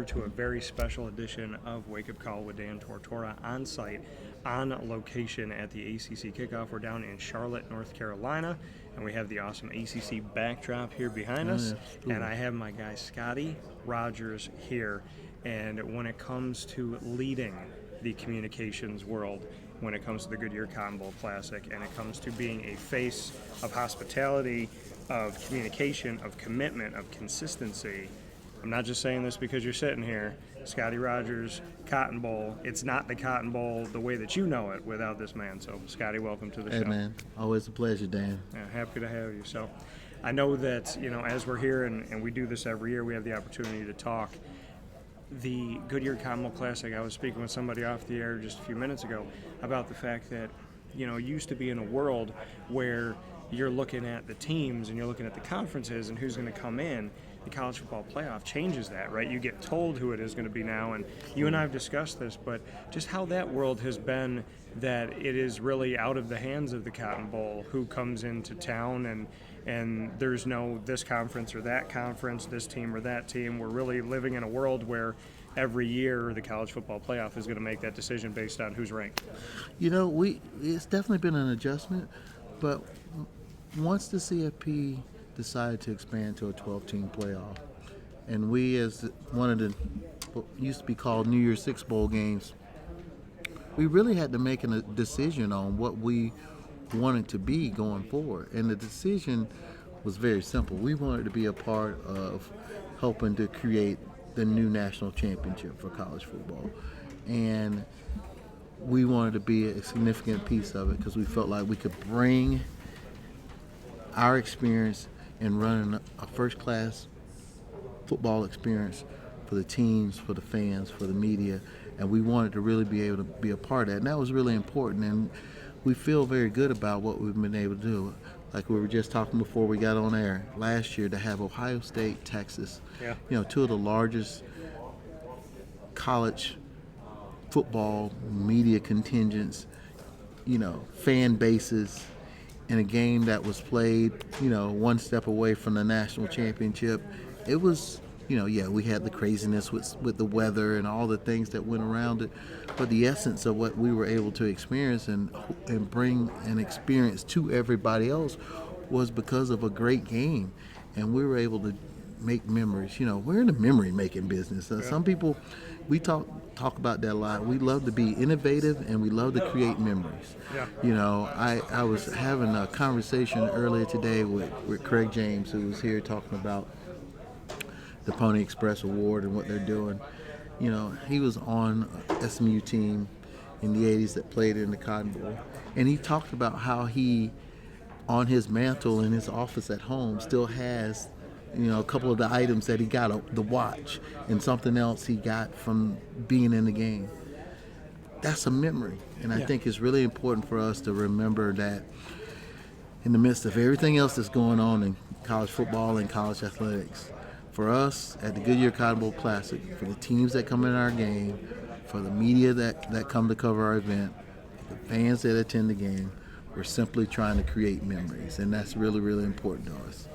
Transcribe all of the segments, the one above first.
to a very special edition of Wake Up Call with Dan Tortora on site, on location at the ACC kickoff. We're down in Charlotte, North Carolina, and we have the awesome ACC backdrop here behind us. And I have my guy Scottie Rodgers here. And when it comes to leading the communications world, when it comes to the Goodyear Cotton Bowl Classic, and it comes to being a face of hospitality, of communication, of commitment, of consistency, I'm not just saying this because you're sitting here. Scottie Rodgers, Cotton Bowl. It's not the Cotton Bowl the way that you know it without this man. So, Scottie, welcome to the show. Hey, man. Always a pleasure, Dan. Yeah, happy to have you. So, I know that, as we're here and we do this every year, we have the opportunity to talk. The Goodyear Cotton Bowl Classic, I was speaking with somebody off the air just a few minutes ago about the fact that, it used to be in a world where you're looking at the teams and you're looking at the conferences and who's going to come in. The college football playoff changes that, right? You get told who it is going to be now, and you and I have discussed this, but just how that world has been, that it is really out of the hands of the Cotton Bowl who comes into town, and there's no this conference or that conference, this team or that team. We're really living in a world where every year the college football playoff is going to make that decision based on who's ranked. It's definitely been an adjustment, but once the CFP decided to expand to a 12-team playoff, and we, as one of the what used to be called New Year's Six Bowl games, we really had to make a decision on what we wanted to be going forward. And the decision was very simple. We wanted to be a part of helping to create the new national championship for college football. And we wanted to be a significant piece of it because we felt like we could bring our experience in running a first-class football experience for the teams, for the fans, for the media, and we wanted to really be able to be a part of that. And that was really important, and we feel very good about what we've been able to do. Like we were just talking before we got on air, last year to have Ohio State, Texas, two of the largest college football media contingents, fan bases, in a game that was played, one step away from the national championship. It was, we had the craziness with the weather and all the things that went around it, but the essence of what we were able to experience and bring an experience to everybody else was because of a great game, and we were able to make memories. We're in the memory-making business. Some people, we talk about that a lot. We love to be innovative, and we love to create memories. I was having a conversation earlier today with Craig James, who was here talking about the Pony Express Award and what they're doing. He was on an SMU team in the 80s that played in the Cotton Bowl, and he talked about how he, on his mantle in his office at home, still has a couple of the items that he got, the watch and something else he got from being in the game. That's a memory. And I think it's really important for us to remember that in the midst of everything else that's going on in college football and college athletics, for us at the Goodyear Cotton Bowl Classic, for the teams that come in our game, for the media that come to cover our event, the fans that attend the game, we're simply trying to create memories. And that's really, really important to us.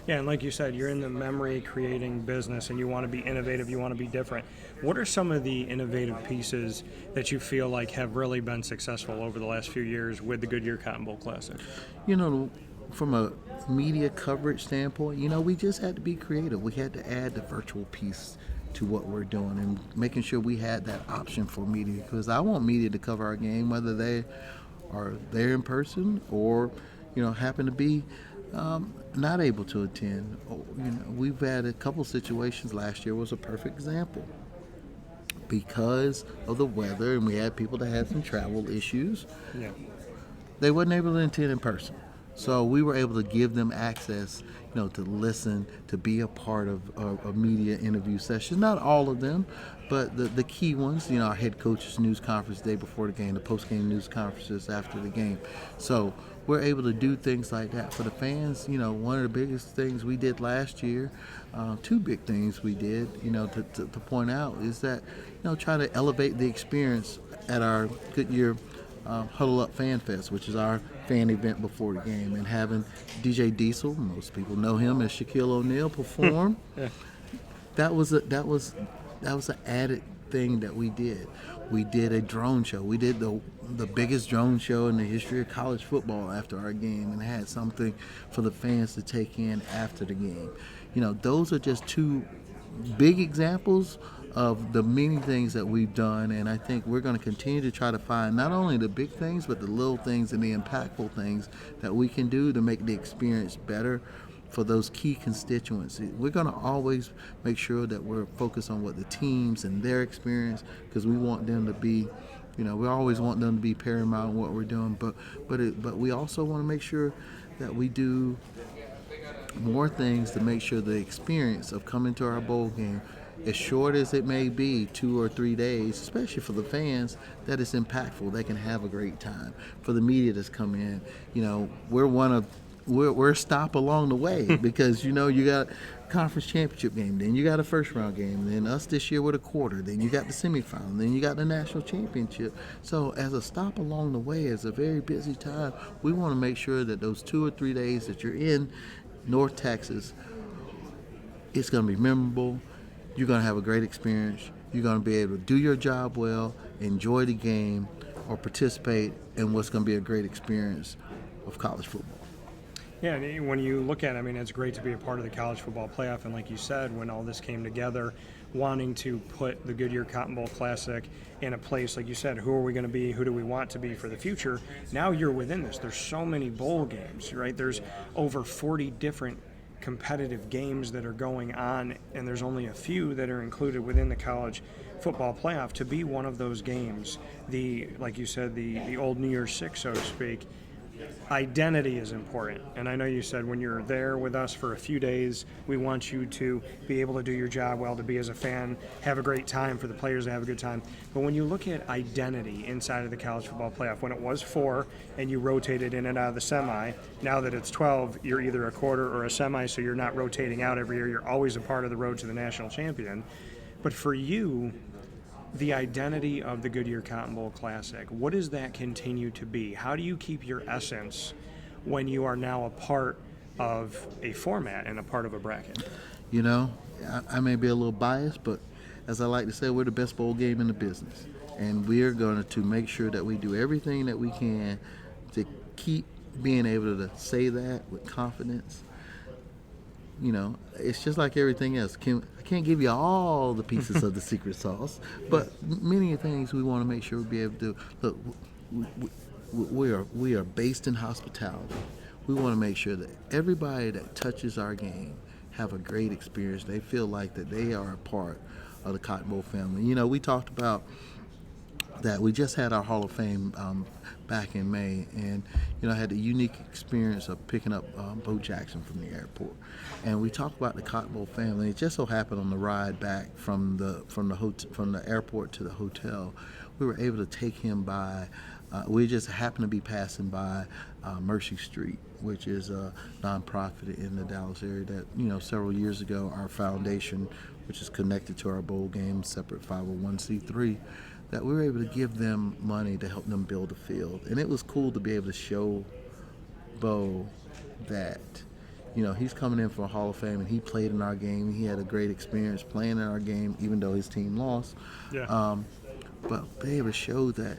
Yeah, and like you said, you're in the memory creating business and you want to be innovative, you want to be different. What are some of the innovative pieces that you feel like have really been successful over the last few years with the Goodyear Cotton Bowl Classic? From a media coverage standpoint, we just had to be creative. We had to add the virtual piece to what we're doing and making sure we had that option for media, because I want media to cover our game, whether they are there in person or, happen to be not able to attend. We've had a couple situations. Last year was a perfect example because of the weather, and we had people that had some travel issues. Yeah, they wasn't able to attend in person, so we were able to give them access, to listen, to be a part of a media interview session. Not all of them, but the key ones. Our head coach's news conference the day before the game, the post-game news conferences after the game. So we're able to do things like that for the fans. One of the biggest things we did last year, two big things we did, to point out is that, try to elevate the experience at our Goodyear Huddle Up Fan Fest, which is our fan event before the game, and having DJ Diesel, most people know him as Shaquille O'Neal, perform. That was an added thing that we did. We did a drone show. We did the biggest drone show in the history of college football after our game, and had something for the fans to take in after the game. Those are just two big examples of the many things that we've done, and I think we're going to continue to try to find not only the big things but the little things and the impactful things that we can do to make the experience better for those key constituents. We're going to always make sure that we're focused on what the teams and their experience, because we want them to be, we always want them to be paramount in what we're doing, but we also want to make sure that we do more things to make sure the experience of coming to our bowl game, as short as it may be, 2 or 3 days, especially for the fans, that it's impactful. They can have a great time. For the media that's come in, we're a stop along the way because you got conference championship game, then you got a first round game, then us this year with a quarter, then you got the semifinal, then you got the national championship. So as a stop along the way, as a very busy time, we want to make sure that those 2 or 3 days that you're in North Texas, it's going to be memorable. You're going to have a great experience. You're going to be able to do your job well, enjoy the game, or participate in what's going to be a great experience of college football. Yeah, and when you look at it, it's great to be a part of the college football playoff. And like you said, when all this came together, wanting to put the Goodyear Cotton Bowl Classic in a place, like you said, who are we going to be? Who do we want to be for the future? Now you're within this. There's so many bowl games, right? There's over 40 different competitive games that are going on, and there's only a few that are included within the college football playoff. To be one of those games, like you said, the old New Year's Six, so to speak, identity is important. And I know you said when you're there with us for a few days, we want you to be able to do your job well, to be as a fan, have a great time, for the players to have a good time. But when you look at identity inside of the college football playoff, when it was 4 and you rotated in and out of the semi, now that it's 12, you're either a quarter or a semi, so you're not rotating out every year. You're always a part of the road to the national champion. But for you, the identity of the Goodyear Cotton Bowl Classic, what does that continue to be? How do you keep your essence when you are now a part of a format and a part of a bracket? I may be a little biased, but as I like to say, we're the best bowl game in the business. And we are going to make sure that we do everything that we can to keep being able to say that with confidence. It's just like everything else. I can't give you all the pieces of the secret sauce, but many things we want to make sure we be able to do. Look, we are based in hospitality. We want to make sure that everybody that touches our game have a great experience. They feel like that they are a part of the Cotton Bowl family. We talked about that. We just had our Hall of Fame back in May, and I had the unique experience of picking up Bo Jackson from the airport, and we talked about the Cotton Bowl family. It just so happened on the ride back from the airport to the hotel, we were able to take him by. We just happened to be passing by Mercy Street, which is a nonprofit in the Dallas area that several years ago our foundation, which is connected to our bowl game, separate 501c3. That we were able to give them money to help them build a field. And it was cool to be able to show Bo that, he's coming in for a Hall of Fame and he played in our game. He had a great experience playing in our game, even though his team lost. Yeah. But be able to show that,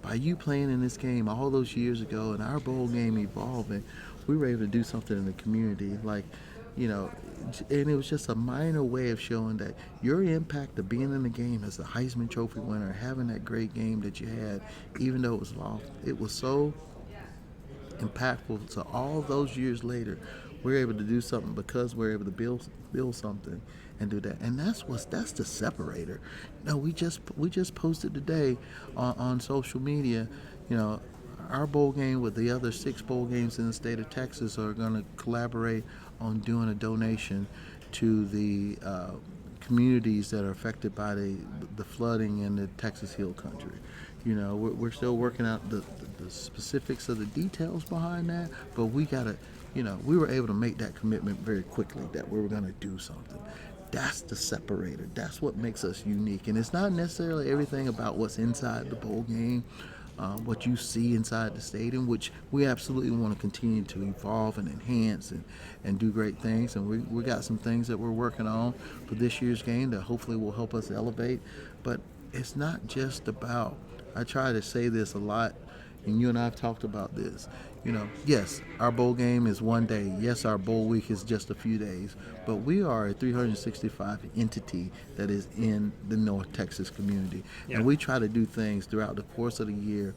by you playing in this game all those years ago and our bowl game evolving, we were able to do something in the community. And it was just a minor way of showing that your impact of being in the game as a Heisman Trophy winner, having that great game that you had, even though it was lost, it was so impactful. So all those years later, we're able to do something because we're able to build something and do that. And that's the separator. We just posted today on social media, our bowl game with the other 6 bowl games in the state of Texas are going to collaborate on doing a donation to the communities that are affected by the flooding in the Texas Hill Country. We're still working out the specifics of the details behind that, but we were able to make that commitment very quickly that we were going to do something. That's the separator. That's what makes us unique. And it's not necessarily everything about what's inside the bowl game, what you see inside the stadium, which we absolutely want to continue to evolve and enhance and do great things. And we got some things that we're working on for this year's game that hopefully will help us elevate. But it's not just about, I try to say this a lot, and you and I have talked about this. Yes, our bowl game is one day. Yes, our bowl week is just a few days. But we are a 365 entity that is in the North Texas community. Yeah. And we try to do things throughout the course of the year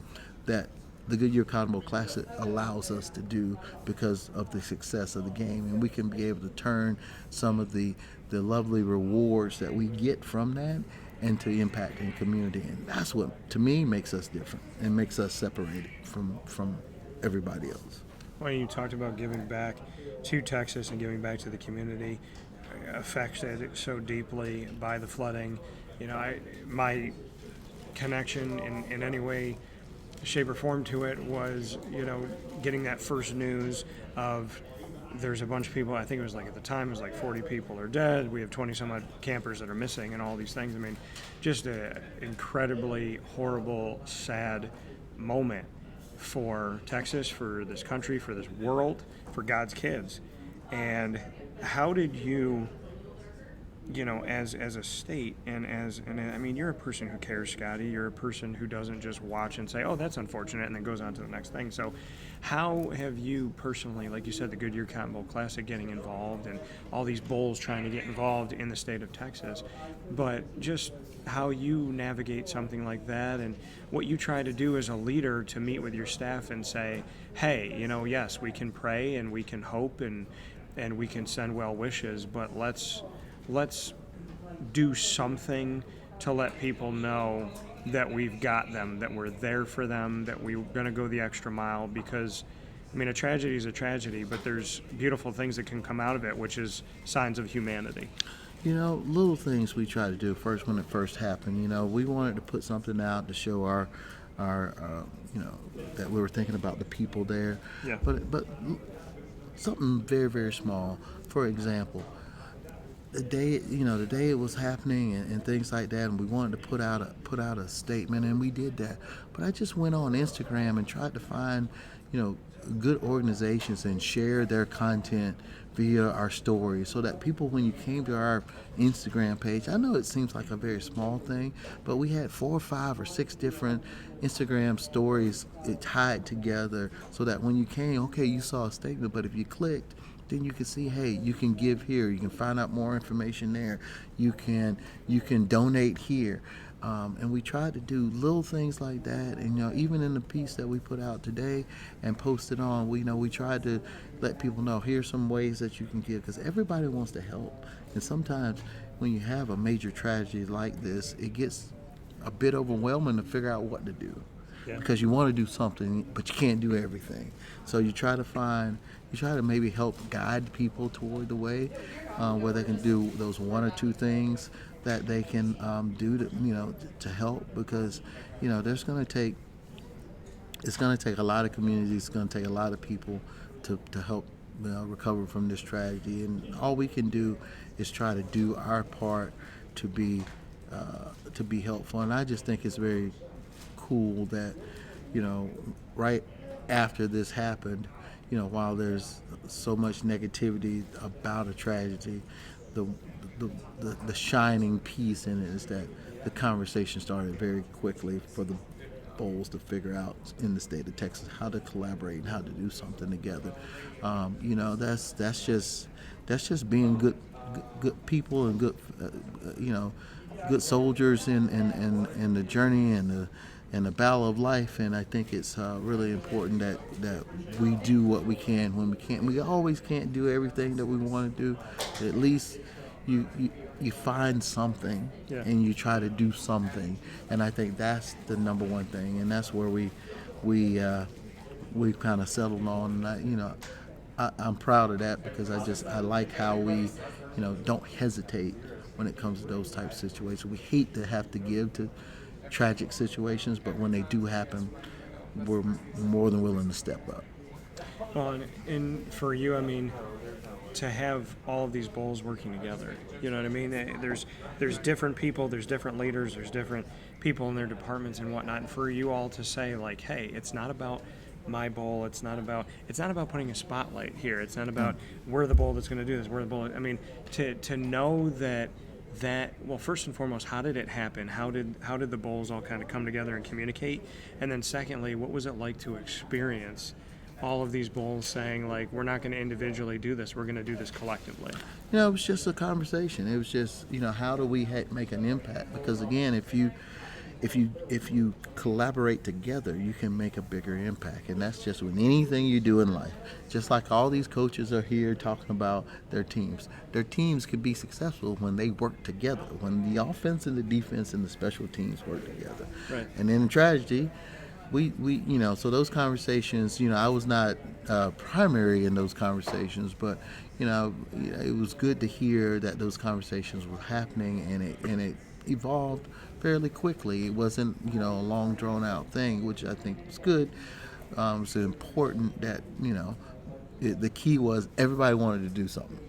that the Goodyear Cotton Bowl Classic allows us to do because of the success of the game. And we can be able to turn some of the lovely rewards that we get from that into impact in community. And that's what, to me, makes us different and makes us separated from everybody else. Well, you talked about giving back to Texas and giving back to the community, affected so deeply by the flooding. My connection in any way, shape, or form to it was, getting that first news of there's a bunch of people. I think it was at the time it was 40 people are dead. We have 20 some odd campers that are missing, and all these things. I mean, just an incredibly horrible, sad moment for Texas, for this country, for this world, for God's kids. And how did you, as a state and I mean, you're a person who cares, Scottie. You're a person who doesn't just watch and say, oh, that's unfortunate, and then goes on to the next thing. So how have you personally, like you said, the Goodyear Cotton Bowl Classic, getting involved, and all these bowls trying to get involved in the state of Texas, but just how you navigate something like that, and what you try to do as a leader to meet with your staff and say, hey, yes, we can pray and we can hope and we can send well wishes, but let's do something to let people know that we've got them, that we're there for them, that we're going to go the extra mile. Because, I mean, a tragedy is a tragedy, but there's beautiful things that can come out of it, which is signs of humanity. Little things we try to do first when it first happened. We wanted to put something out to show our that we were thinking about the people there. Yeah. But something very, very small. For example, the day it was happening and things like that, and we wanted to put out a statement, and we did that. But I just went on Instagram and tried to find good organizations and share their content via our stories, so that people, when you came to our Instagram page, I know it seems like a very small thing, but we had 4 or 5 or 6 different Instagram stories tied together, so that when you came, okay, you saw a statement, but if you clicked, then you can see, hey, you can give here, you can find out more information there, you can donate here. And we tried to do little things like that, and even in the piece that we put out today and posted on, we tried to let people know, here's some ways that you can give, because everybody wants to help. And sometimes when you have a major tragedy like this, it gets a bit overwhelming to figure out what to do. Yeah. Because you want to do something, but you can't do everything. So you try to maybe help guide people toward the way where they can do those 1 or 2 things that they can do to help, because it's going to take a lot of communities, it's going to take a lot of people to help recover from this tragedy, and all we can do is try to do our part to be helpful. And I just think it's very cool that right after this happened, while there's so much negativity about a tragedy, the shining piece in it is that the conversation started very quickly for the bowls to figure out in the state of Texas how to collaborate and how to do something together. That's just being good people and good good soldiers in the journey and the battle of life. And I think it's really important that we do what we can when we can. We always can't do everything that we want to do, but at least you find something, yeah, and you try to do something. And I think that's the number one thing, and that's where we've kind of settled on. And I'm proud of that, because I like how we don't hesitate when it comes to those types of situations. We hate to have to give to tragic situations, but when they do happen, we're more than willing to step up. Well, and for you, I mean, to have all of these bowls working together. You know what I mean? There's different people, there's different leaders, there's different people in their departments and whatnot. And for you all to say like, hey, it's not about my bowl. It's not about putting a spotlight here. It's not about we're the bowl that's going to do this. We're the bowl. I mean, to know that well, first and foremost, how did it happen? How did the bowls all kind of come together and communicate? And then secondly, what was it like to experience all of these bowls saying like, we're not going to individually do this, we're going to do this collectively? You know, it was just a conversation. It was just, you know, how do we make an impact? Because again, if you collaborate together, you can make a bigger impact. And that's just with anything you do in life. Just like all these coaches are here talking about their teams. Their teams can be successful when they work together, when the offense and the defense and the special teams work together. Right. And in tragedy, we you know, so those conversations, you know, I was not primary in those conversations, but you know, it was good to hear that those conversations were happening, and it evolved fairly quickly. It wasn't, you know, a long drawn out thing, which I think was good. It's important that, you know, the key was everybody wanted to do something,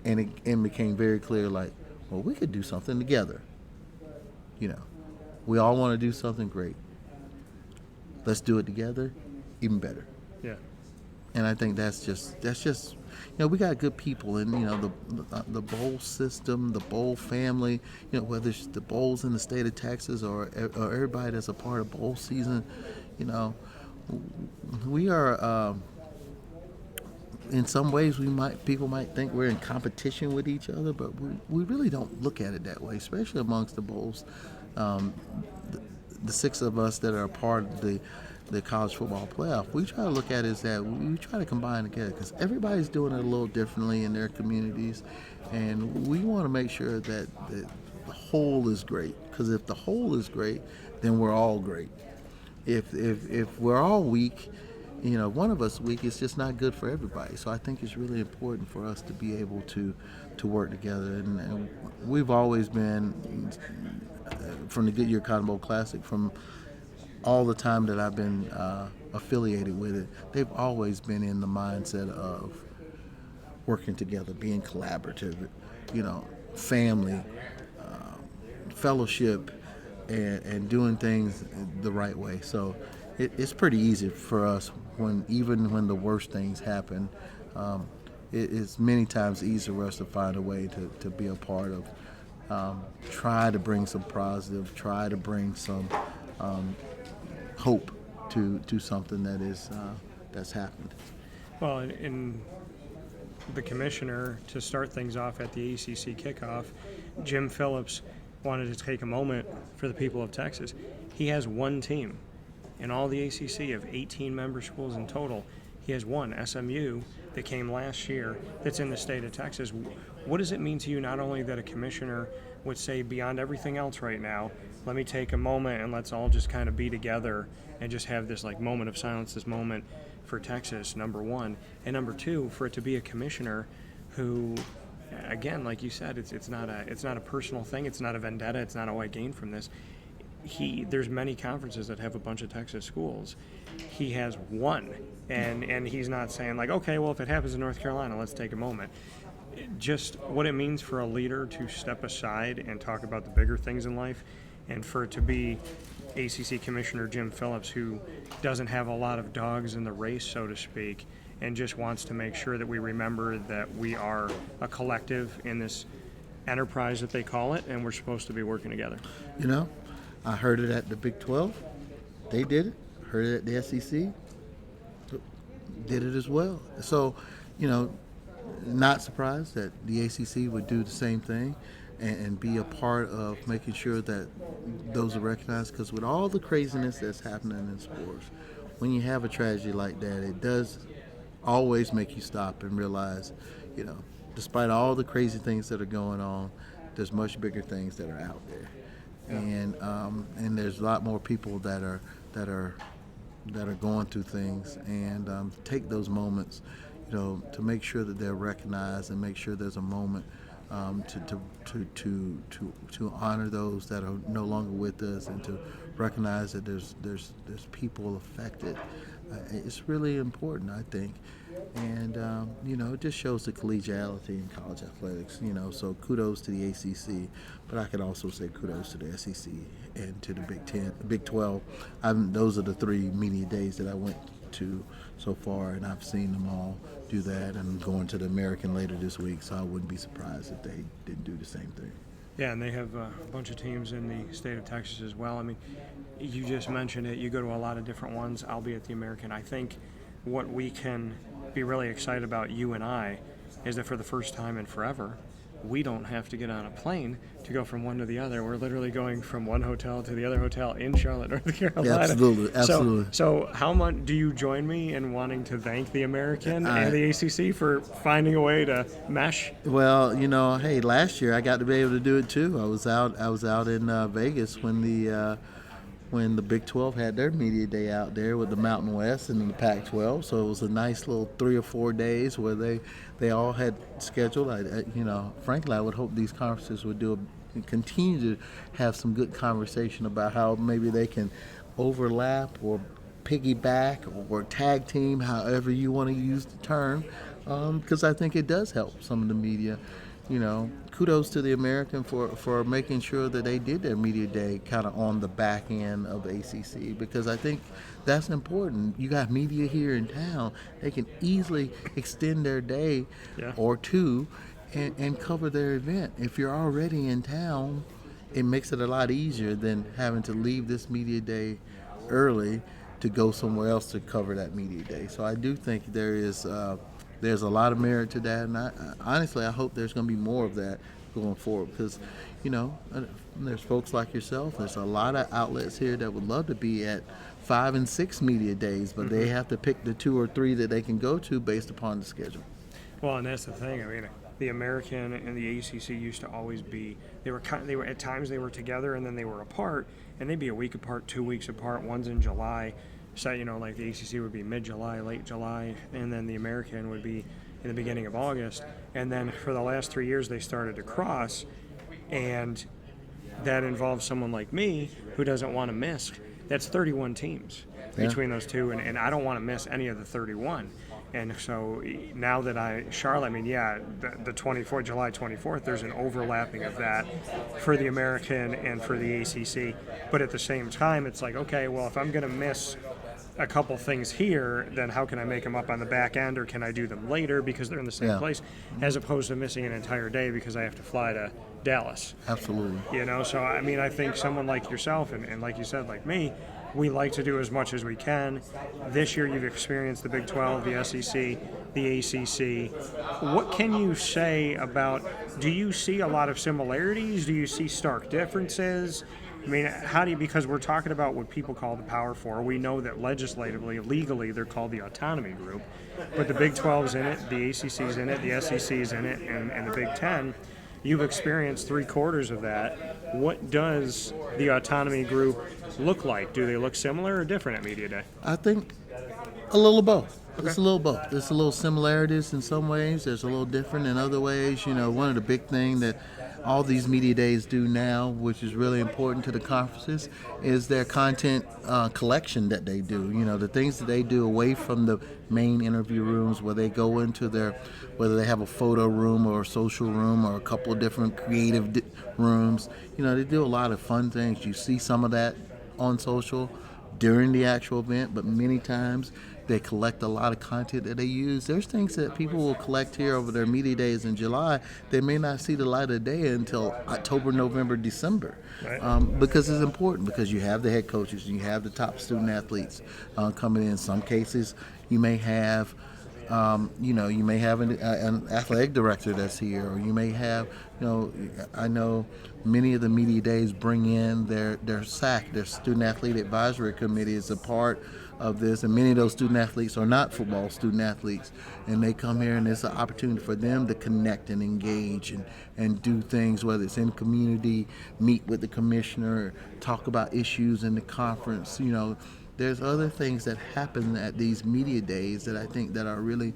and it became very clear, like, well, we could do something together. You know, we all want to do something great. Let's do it together, even better. Yeah. And I think that's just you know, we got good people, and you know, the bowl system, the bowl family, you know, whether it's the bowls in the state of Texas or everybody that's a part of bowl season, you know, we are in some ways people might think we're in competition with each other, but we really don't look at it that way, especially amongst the bowls. The six of us that are a part of the college football playoff, we try to look at it as that we try to combine together, because everybody's doing it a little differently in their communities, and we want to make sure that the whole is great, because if the whole is great, then we're all great. If we're all weak, you know, one of us weak, it's just not good for everybody. So I think it's really important for us to be able to work together, and we've always been, from the Goodyear Cotton Bowl Classic, from all the time that I've been affiliated with it, they've always been in the mindset of working together, being collaborative, you know, family, fellowship, and doing things the right way. So it's pretty easy for us even when the worst things happen. It's many times easier for us to find a way to be a part of, try to bring some positive, try to bring some hope to something that is that's happened. Well, in the commissioner, to start things off at the ACC kickoff, Jim Phillips wanted to take a moment for the people of Texas. He has one team. In all the ACC of 18 member schools in total, he has one, SMU, that came last year, that's in the state of Texas. What does it mean to you, not only that a commissioner would say, beyond everything else right now, let me take a moment and let's all just kind of be together and just have this like moment of silence, this moment for Texas, number one. And number two, for it to be a commissioner who, again, like you said, it's not a personal thing, it's not a vendetta, it's not, oh, I gained from this. There's many conferences that have a bunch of Texas schools. He has one, and he's not saying like, okay, well, if it happens in North Carolina, let's take a moment. Just what it means for a leader to step aside and talk about the bigger things in life, and for it to be ACC Commissioner Jim Phillips, who doesn't have a lot of dogs in the race, so to speak, and just wants to make sure that we remember that we are a collective in this enterprise that they call it, and we're supposed to be working together. You know, I heard it at the Big 12. They did it. Heard it at the SEC. Did it as well. So, you know, not surprised that the ACC would do the same thing and be a part of making sure that those are recognized. Because with all the craziness that's happening in sports, when you have a tragedy like that, it does always make you stop and realize, you know, despite all the crazy things that are going on, there's much bigger things that are out there. Yeah. And there's a lot more people that are going through things, and take those moments, you know, to make sure that they're recognized, and make sure there's a moment to honor those that are no longer with us, and to recognize that there's people affected It's really important, I think. And, it just shows the collegiality in college athletics, so kudos to the ACC, but I could also say kudos to the SEC and to the Big 12. Those are the 3 media days that I went to so far, and I've seen them all do that, and going to the American later this week, so I wouldn't be surprised if they didn't do the same thing. Yeah, and they have a bunch of teams in the state of Texas as well. I mean, you just mentioned it. You go to a lot of different ones. I'll be at the American. I think what we can be really excited about, you and I, is that for the first time in forever, we don't have to get on a plane to go from one to the other. We're literally going from one hotel to the other hotel in Charlotte, North Carolina. Yeah, absolutely. So how much do you join me in wanting to thank the American and the ACC for finding a way to mesh? Well, hey, last year I got to be able to do it too. I was out in Vegas when the Big 12 had their media day out there with the Mountain West and the Pac-12. So it was a nice little 3 or 4 days where they all had scheduled. Frankly, I would hope these conferences would continue to have some good conversation about how maybe they can overlap or piggyback or tag team, however you want to use the term, because I think it does help some of the media. Kudos to the American for making sure that they did their media day kind of on the back end of ACC, because I think that's important. You got media here in town, they can easily extend their day or two and cover their event. If you're already in town, it makes it a lot easier than having to leave this media day early to go somewhere else to cover that media day. So I do think there's a lot of merit to that, and honestly, I hope there's going to be more of that going forward, because, there's folks like yourself, there's a lot of outlets here that would love to be at 5 and 6 media days, but they have to pick the 2 or 3 that they can go to based upon the schedule. Well, and that's the thing. I mean, the American and the ACC used to always be, they were at times they were together and then they were apart, and they'd be a week apart, 2 weeks apart. One's in July. So, like the ACC would be mid-July, late July, and then the American would be in the beginning of August. And then for the last 3 years, they started to cross, and that involves someone like me who doesn't want to miss. That's 31 teams between those two, and I don't want to miss any of the 31. And so now that Charlotte, the 24th, July 24th, there's an overlapping of that for the American and for the ACC. But at the same time, it's like, okay, well, if I'm going to miss a couple things here, then how can I make them up on the back end, or can I do them later because they're in the same place, as opposed to missing an entire day because I have to fly to Dallas. Absolutely. So I think someone like yourself and like you said, like me, we like to do as much as we can. This year you've experienced the Big 12, the SEC, the ACC. What can you say about, do you see a lot of similarities? Do you see stark differences? Because we're talking about what people call the Power Four. We know that legislatively, legally, they're called the autonomy group. But the Big 12's in it, the ACC's in it, the SEC's in it, and the Big 10. You've experienced 3/4 of that. What does the autonomy group look like? Do they look similar or different at Media Day? I think a little of both. Okay. It's a little both. There's a little similarities in some ways. There's a little different in other ways. One of the big things that all these media days do now, which is really important to the conferences, is their content collection that they do. The things that they do away from the main interview rooms, where they go into whether they have a photo room or a social room or a couple of different creative rooms. They do a lot of fun things. You see some of that on social during the actual event, but many times they collect a lot of content that they use. There's things that people will collect here over their media days in July. They may not see the light of day until October, November, December, because it's important, because you have the head coaches and you have the top student athletes coming in. Some cases you may have an athletic director that's here, or you may have, I know many of the media days bring in their SAC, their Student Athlete Advisory Committee, is a part of this, and many of those student athletes are not football student athletes, and they come here and it's an opportunity for them to connect and engage and do things, whether it's in community, meet with the commissioner, talk about issues in the conference. There's other things that happen at these media days that I think that are really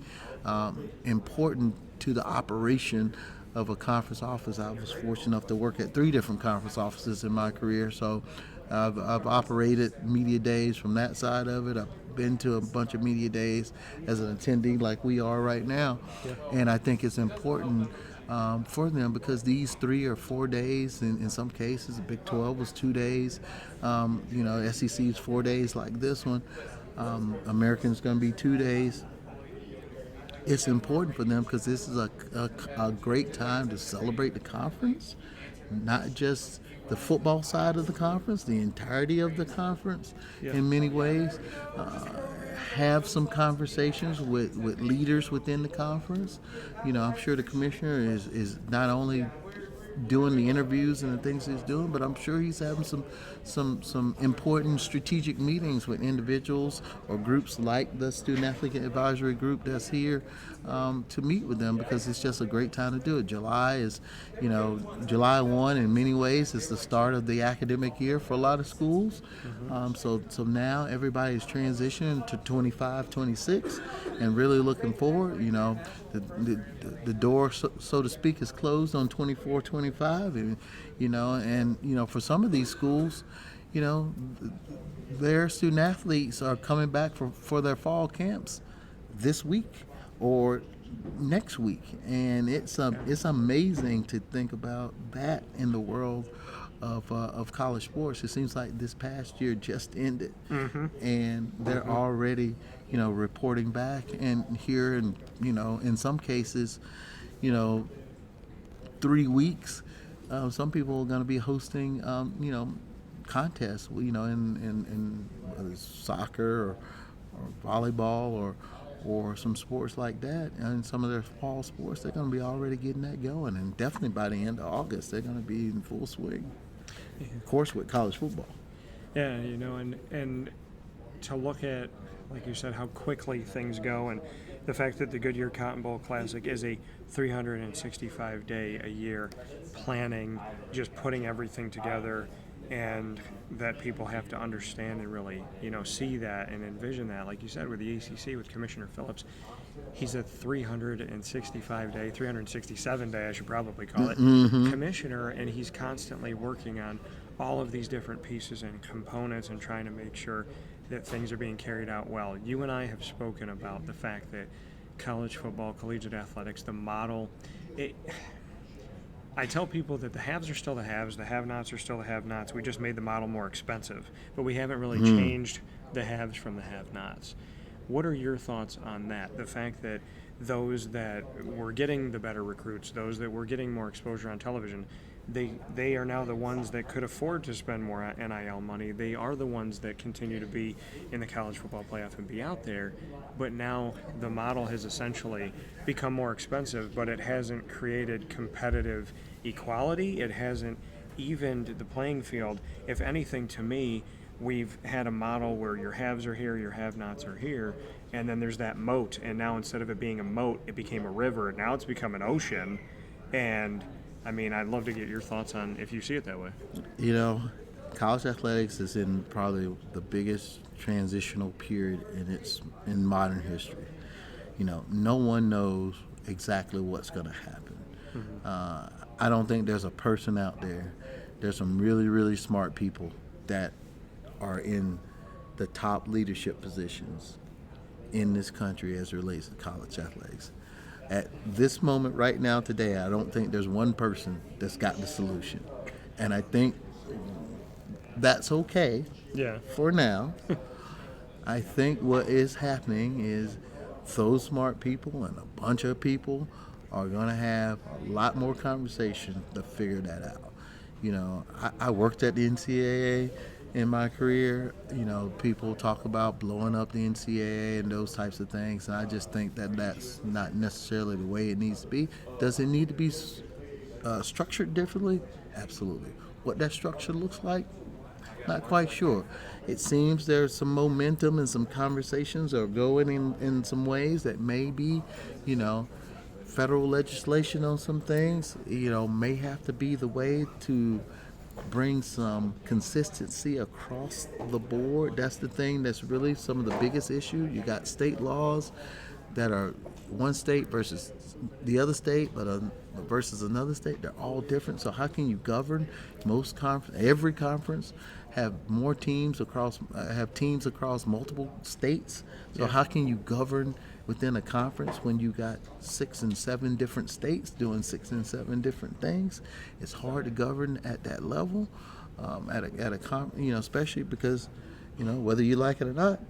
important to the operation of a conference office. I was fortunate enough to work at 3 different conference offices in my career, so I've operated media days from that side of it. I've been to a bunch of media days as an attendee like we are right now. And I think it's important for them because these 3 or 4 days, in some cases, the Big 12 was 2 days, SEC is 4 days like this one, American's going to be 2 days. It's important for them because this is a great time to celebrate the conference, not just the football side of the conference, the entirety of the conference in many ways. Have some conversations with leaders within the conference. I'm sure the commissioner is not only doing the interviews and the things he's doing, but I'm sure he's having some important strategic meetings with individuals or groups like the Student Athlete Advisory Group that's here to meet with them because it's just a great time to do it. July 1 in many ways is the start of the academic year for a lot of schools. So now everybody's transitioning to 25, 26 and really looking forward. The door, so to speak, is closed on 24, 25, and for some of these schools, their student athletes are coming back for their fall camps this week or next week, and it's amazing to think about that in the world of college sports. It seems like this past year just ended, and they're already reporting back, and here and in some cases 3 weeks. Some people are going to be hosting contests, in whether it's soccer or volleyball or some sports like that, and some of their fall sports, they're going to be already getting that going, and definitely by the end of August they're going to be in full swing. Of course, with college football. Yeah, and to look at, like you said, how quickly things go, and the fact that the Goodyear Cotton Bowl Classic is a 365-day a year planning, just putting everything together, and that people have to understand and really, see that and envision that. Like you said, with the ACC, with Commissioner Phillips, he's a 365-day, 367-day, I should probably call it, commissioner, and he's constantly working on all of these different pieces and components and trying to make sure that things are being carried out well. You and I have spoken about the fact that college football, collegiate athletics, the model, I tell people that the haves are still the haves, the have-nots are still the have-nots. We just made the model more expensive, but we haven't really changed the haves from the have-nots. What are your thoughts on that? The fact that those that were getting the better recruits, those that were getting more exposure on television, they are now the ones that could afford to spend more NIL money. They are the ones that continue to be in the college football playoff and be out there. But now the model has essentially become more expensive, but it hasn't created competitive equality. It hasn't evened the playing field. If anything, to me, we've had a model where your haves are here, your have-nots are here, and then there's that moat. And now instead of it being a moat, it became a river. Now it's become an ocean. And I'd love to get your thoughts on if you see it that way. College athletics is in probably the biggest transitional period in modern history. No one knows exactly what's going to happen. I don't think there's a person out there. There's some really, really smart people that are in the top leadership positions in this country as it relates to college athletics. At this moment right now today, I don't think there's one person that's got the solution. And I think that's okay for now. I think what is happening is those smart people and a bunch of people are going to have a lot more conversation to figure that out. I worked at the NCAA in my career. People talk about blowing up the NCAA and those types of things, and I just think that that's not necessarily the way it needs to be. Does it need to be structured differently? Absolutely. What that structure looks like, not quite sure. It seems there's some momentum and some conversations are going in some ways that maybe, federal legislation on some things, may have to be the way to bring some consistency across the board. That's the thing that's really some of the biggest issue. You got state laws that are one state versus the other state, but versus another state. They're all different. So how can you govern every conference have more teams across multiple states. So how can you govern within a conference when you got 6 and 7 different states doing 6 and 7 different things? It's hard to govern at that level, especially because, whether you like it or not,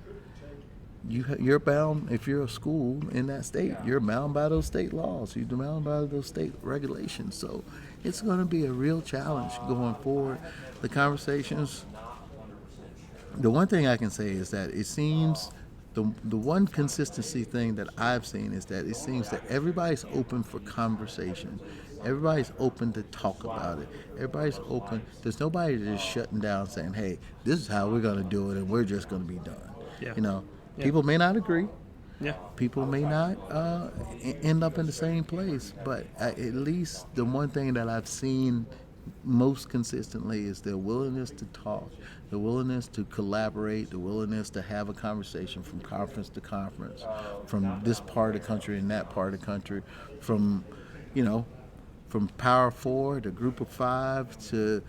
you're bound. If you're a school in that state, you're bound by those state laws. You're bound by those state regulations. So it's going to be a real challenge going forward. The conversations. The one thing I can say is that it seems the one consistency thing that I've seen is that it seems that everybody's open for conversation. Everybody's open to talk about it. Everybody's open. There's nobody just shutting down saying, "Hey, this is how we're going to do it, and we're just going to be done." Yeah. People may not agree. Yeah. People may not end up in the same place, but at least the one thing that I've seen most consistently is their willingness to talk, the willingness to collaborate, the willingness to have a conversation from conference to conference, from this part of the country and that part of the country, from Power 4 to Group of 5 to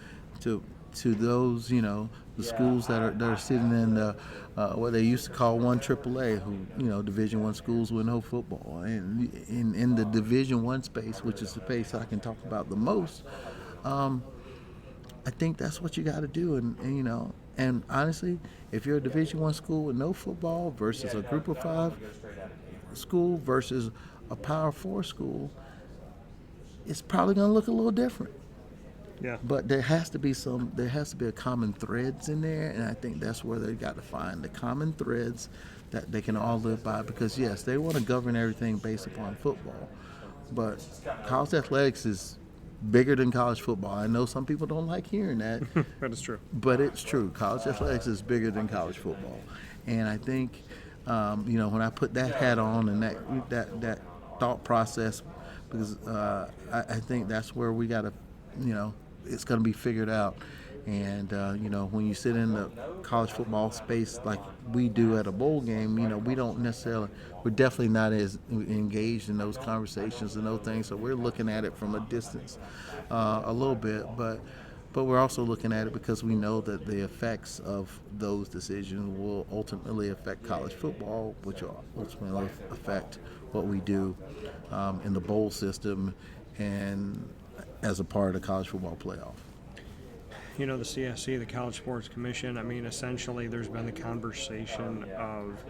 those, the schools that are sitting in what they used to call 1 AAA, who, Division I schools with no football. And in the Division I space, which is the space I can talk about the most, I think that's what you got to do. And honestly, if you're a Division I school with no football versus a Group of 5 school versus a Power 4 school, it's probably going to look a little different. Yeah. But there has to be a common threads in there, and I think that's where they got to find the common threads that they can all live by. Because yes, they want to govern everything based upon football, but college athletics is bigger than college football. I know some people don't like hearing that. That is true. But it's true. College athletics is bigger than college football, and I think when I put that hat on and that thought process, because I think that's where we got to, it's going to be figured out. And, when you sit in the college football space like we do at a bowl game, we're definitely not as engaged in those conversations and those things. So we're looking at it from a distance a little bit, but we're also looking at it because we know that the effects of those decisions will ultimately affect college football, which will ultimately affect what we do in the bowl system and as a part of the college football playoff. The CSC, the College Sports Commission, essentially there's been the conversation of,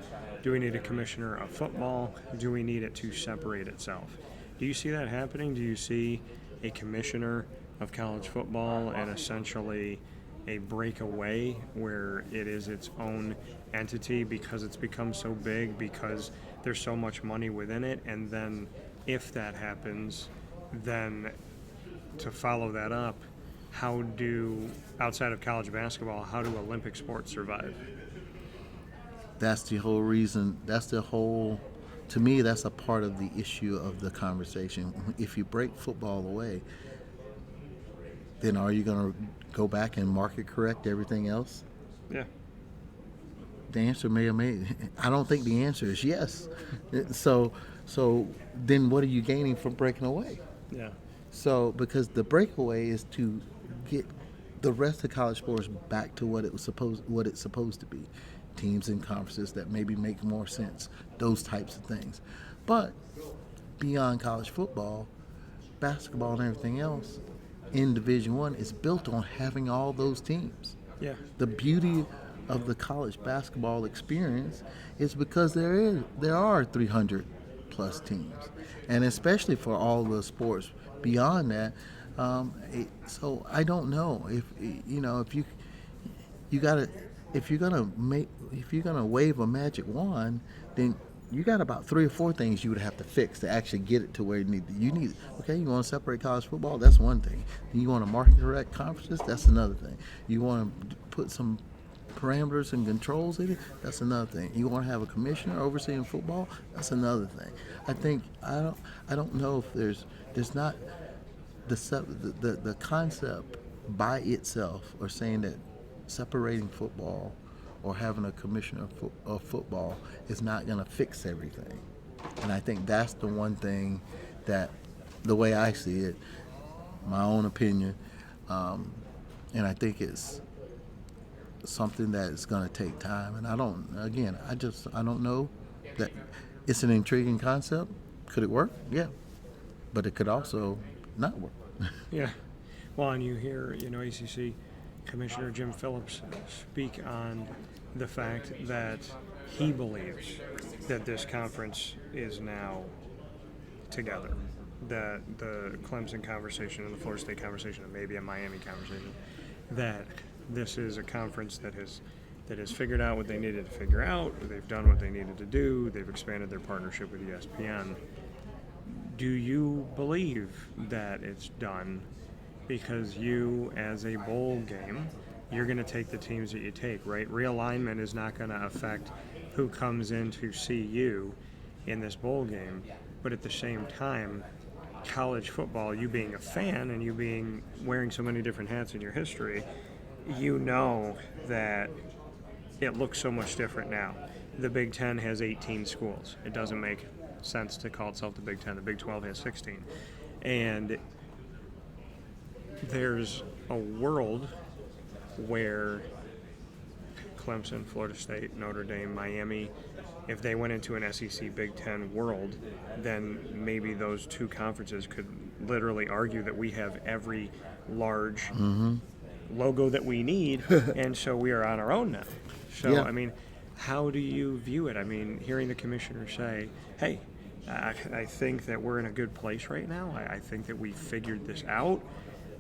do we need a commissioner of football? Do we need it to separate itself? Do you see that happening? Do you see a commissioner of college football and essentially a breakaway where it is its own entity because it's become so big, because there's so much money within it? And then if that happens, then to follow that up, outside of college basketball, how do Olympic sports survive? That's the whole reason. To me, that's a part of the issue of the conversation. If you break football away, then are you going to go back and market correct everything else? Yeah. The answer I don't think the answer is yes. So then what are you gaining from breaking away? Yeah. So, because the breakaway is to get the rest of college sports back to what it's supposed to be, teams and conferences that maybe make more sense, those types of things. But beyond college football, basketball and everything else in Division I is built on having all those teams. Yeah. The beauty of the college basketball experience is because there are 300 plus teams, and especially for all the sports beyond that. So I don't know if you're gonna wave a magic wand, then you got about 3 or 4 things you would have to fix to actually get it to where you need. Okay, you want to separate college football? That's one thing. You want to market correct conferences? That's another thing. You want to put some parameters and controls in it? That's another thing. You want to have a commissioner overseeing football? That's another thing. I don't know if there's not the concept by itself, or saying that separating football or having a commissioner of football is not going to fix everything. And I think that's the one thing that, the way I see it, my own opinion, and I think it's something that is going to take time. And I don't know that it's an intriguing concept. Could it work? Yeah. But it could also not work. Yeah. Well, and you hear, ACC Commissioner Jim Phillips speak on the fact that he believes that this conference is now together, that the Clemson conversation and the Florida State conversation and maybe a Miami conversation, that this is a conference that has figured out what they needed to figure out, they've done what they needed to do, they've expanded their partnership with ESPN. Do you believe that it's done? Because you, as a bowl game, you're going to take the teams that you take, right? Realignment is not going to affect who comes in to see you in this bowl game. But at the same time, college football, you being a fan and you being wearing so many different hats in your history, you know that it looks so much different now. The Big Ten has 18 schools. It doesn't make sense to call itself the Big Ten. The Big 12 has 16. And there's a world where Clemson, Florida State, Notre Dame, Miami, if they went into an SEC Big Ten world, then maybe those two conferences could literally argue that we have every large logo that we need, and so we are on our own now. So, Yeah. I mean, how do you view it? I mean, hearing the commissioner say, hey, I think that we're in a good place right now. I think that we figured this out,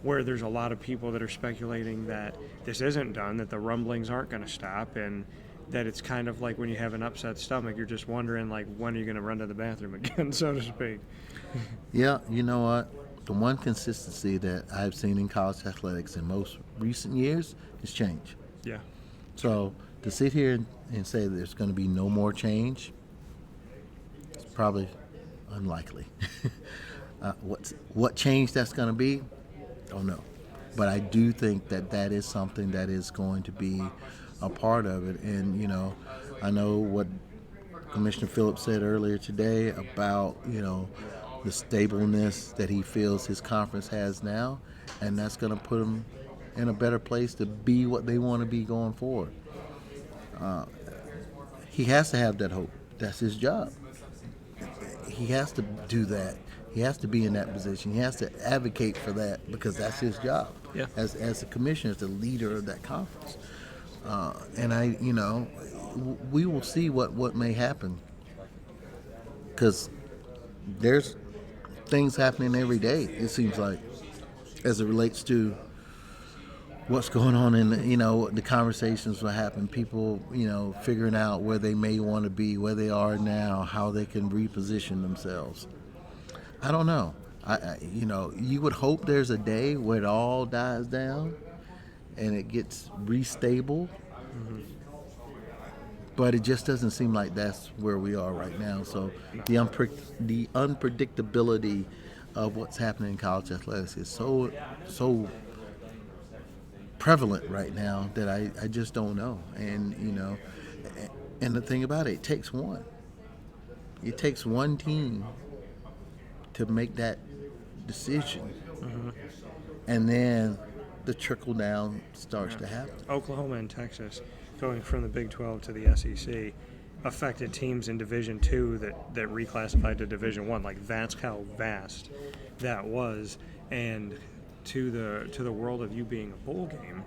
where there's a lot of people that are speculating that this isn't done, that the rumblings aren't going to stop, and that it's kind of like when you have an upset stomach, you're just wondering, like, when are you going to run to the bathroom again, so to speak. Yeah, you know what? The one consistency that I've seen in college athletics in most recent years is change. Yeah. So to sit here and say that there's going to be no more change, it's probably unlikely. What change that's going to be, don't know. But I do think that is something that is going to be a part of it. And, I know what Commissioner Phillips said earlier today about, the stableness that he feels his conference has now, and that's going to put him in a better place to be what they want to be going forward. He has to have that hope. That's his job. He has to do that. He has to be in that position. He has to advocate for that because that's his job. Yeah. As the commissioner, as the leader of that conference. We will see what may happen, because there's things happening every day, it seems like, as it relates to what's going on in the conversations that happen, people figuring out where they may want to be, where they are now, how they can reposition themselves. I don't know. You would hope there's a day where it all dies down and it gets restable. But it just doesn't seem like that's where we are right now. So the unpredictability of what's happening in college athletics is so prevalent right now that I just don't know. And and the thing about it takes one. It takes one team to make that decision, and then the trickle down starts to happen. Oklahoma and Texas, going from the Big 12 to the SEC, affected teams in Division II that reclassified to Division I. Like, that's how vast that was. And to the world of you being a bowl game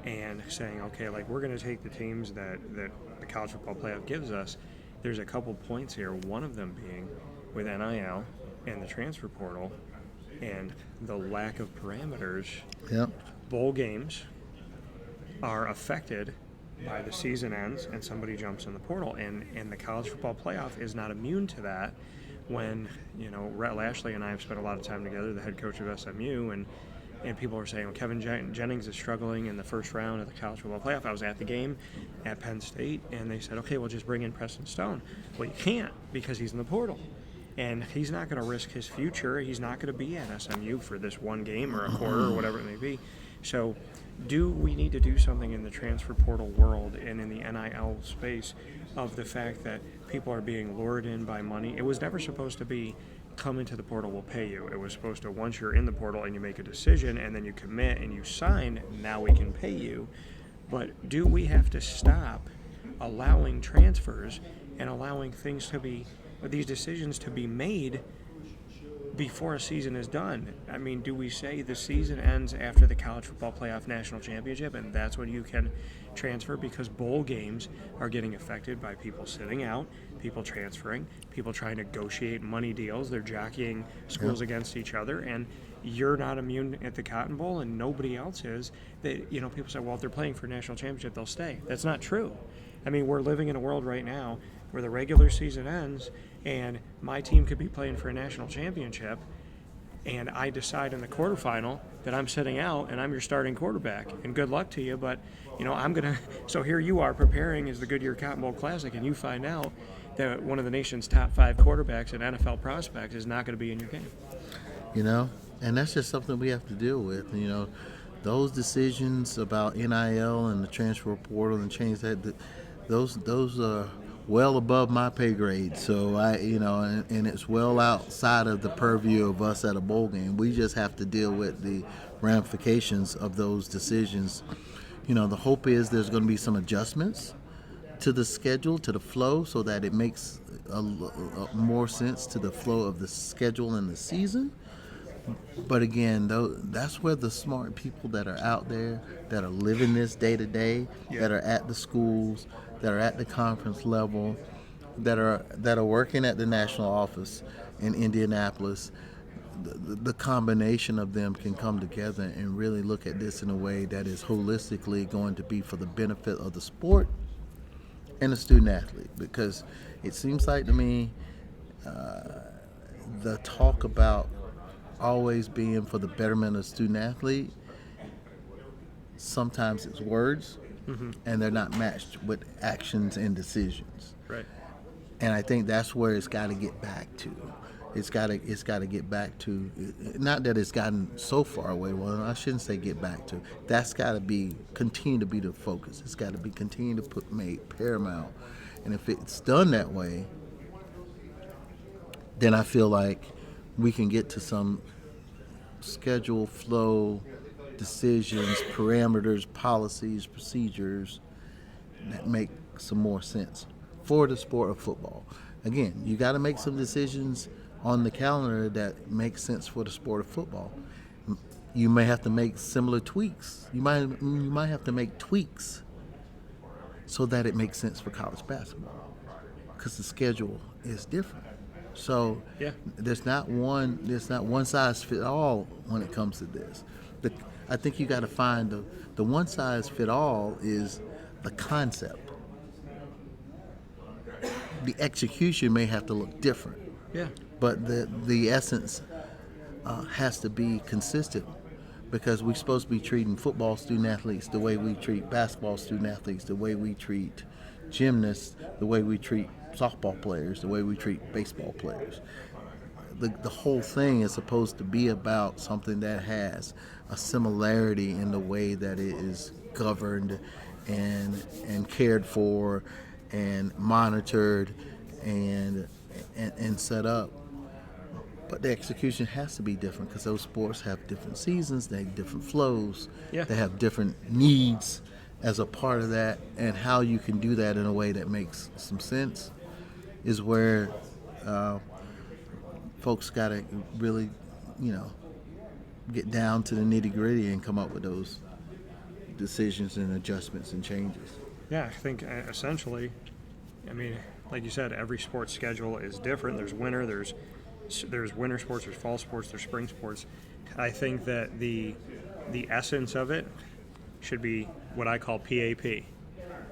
and saying, okay, like, we're going to take the teams that the college football playoff gives us. There's a couple points here, one of them being with NIL and the transfer portal and the lack of parameters. Yep. Bowl games are affected by the season ends and somebody jumps in the portal, and the college football playoff is not immune to that. When Rhett Lashley and I have spent a lot of time together, the head coach of SMU, and people are saying, well, Kevin Jennings is struggling in the first round of the college football playoff. I was at the game at Penn State, and they said, okay, well, just bring in Preston Stone. Well, you can't, because he's in the portal. And he's not going to risk his future. He's not going to be at SMU for this one game or a quarter or whatever it may be. So do we need to do something in the transfer portal world and in the NIL space of the fact that people are being lured in by money? It was never supposed to be, come into the portal, we'll pay you. It was supposed to, once you're in the portal and you make a decision and then you commit and you sign, now we can pay you. But do we have to stop allowing transfers and allowing these decisions to be made before a season is done? I mean, do we say the season ends after the College Football Playoff National Championship and that's when you can transfer? Because bowl games are getting affected by people sitting out, people transferring, people trying to negotiate money deals. They're jockeying schools against each other, and you're not immune at the Cotton Bowl and nobody else is. People say, well, if they're playing for a national championship, they'll stay. That's not true. I mean, we're living in a world right now where the regular season ends and my team could be playing for a national championship, and I decide in the quarterfinal that I'm sitting out and I'm your starting quarterback, and good luck to you, but so here you are preparing as the Goodyear Cotton Bowl Classic, and you find out that one of the nation's top 5 quarterbacks and NFL prospects is not going to be in your game. And that's just something we have to deal with. Those decisions about NIL and the transfer portal and change those are well above my pay grade. So and it's well outside of the purview of us at a bowl game. We just have to deal with the ramifications of those decisions. The hope is there's going to be some adjustments to the schedule, to the flow, so that it makes more sense to the flow of the schedule and the season. But again, that's where the smart people that are out there, that are living this day to day, that are at the schools, that are at the conference level, that are working at the national office in Indianapolis, the combination of them can come together and really look at this in a way that is holistically going to be for the benefit of the sport and the student athlete. Because it seems like to me the talk about always being for the betterment of the student athlete, sometimes it's words, and they're not matched with actions and decisions. Right. And I think that's where it's got to get back to. It's got to get back to, not that it's gotten so far away. Well, I shouldn't say get back to. That's got to continue to be the focus. It's got to be continue to made paramount. And if it's done that way, then I feel like we can get to some schedule, flow, decisions, parameters, policies, procedures that make some more sense for the sport of football. Again, you got to make some decisions on the calendar that make sense for the sport of football. You may have to make similar tweaks. You might have to make tweaks so that it makes sense for college basketball, because the schedule is different. So there's not one size fit all when it comes to this. I think you got to find the one size fit all is the concept. The execution may have to look different. Yeah. But the essence has to be consistent, because we're supposed to be treating football student athletes the way we treat basketball student athletes, the way we treat gymnasts, the way we treat softball players, the way we treat baseball players. The whole thing is supposed to be about something that has a similarity in the way that it is governed and cared for and monitored and set up. But the execution has to be different, because those sports have different seasons, they have different flows, they have different needs as a part of that, and how you can do that in a way that makes some sense is where folks got to really, get down to the nitty-gritty and come up with those decisions and adjustments and changes. Yeah, I think essentially, like you said, every sports schedule is different. There's winter, there's winter sports, there's fall sports, there's spring sports. I think that the essence of it should be what I call PAP,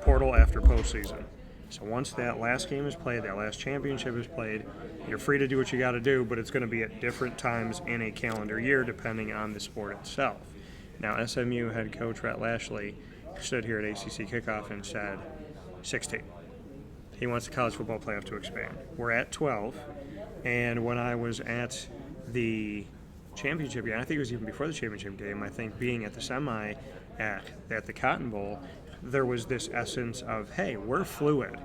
portal after postseason. So once that last game is played, that last championship is played, you're free to do what you got to do, but it's going to be at different times in a calendar year depending on the sport itself. Now, SMU head coach Rhett Lashley stood here at ACC kickoff and said 16. He wants the college football playoff to expand. We're at 12, and when I was at the championship game, I think it was even before the championship game, I think being at the semi at the Cotton Bowl, there was this essence of, hey, we're fluid.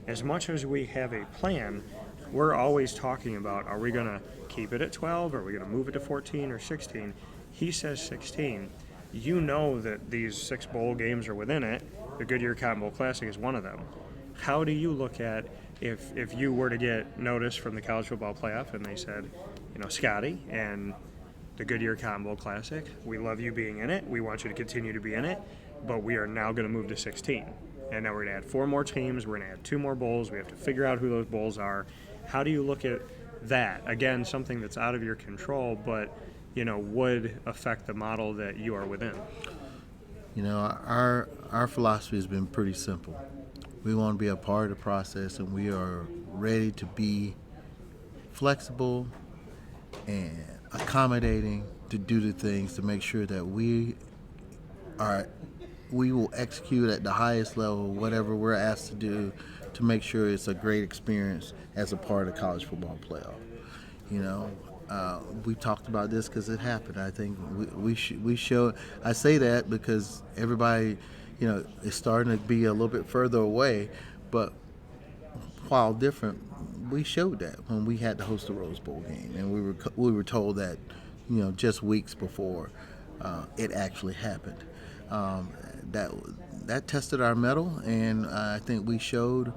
As much as we have a plan, we're always talking about, are we going to keep it at 12? Are we going to move it to 14 or 16? He says 16. you know that these 6 bowl games are within it. The Goodyear Cotton Bowl Classic is one of them. How do you look at if you were to get notice from the college football playoff and they said, Scottie and the Goodyear Cotton Bowl Classic, we love you being in it. We want you to continue to be in it, but we are now going to move to 16. And now we're going to add 4 more teams. We're going to add 2 more bowls. We have to figure out who those bowls are. How do you look at that? Again, something that's out of your control, but would affect the model that you are within. Our philosophy has been pretty simple. We want to be a part of the process, and we are ready to be flexible and accommodating to do the things to make sure that we will execute at the highest level whatever we're asked to do to make sure it's a great experience as a part of the college football playoff. We talked about this because it happened. I think we showed. I say that because everybody, is starting to be a little bit further away, but while different, we showed that when we had to host the Rose Bowl game, and we were told that, just weeks before it actually happened. That tested our mettle, and I think we showed.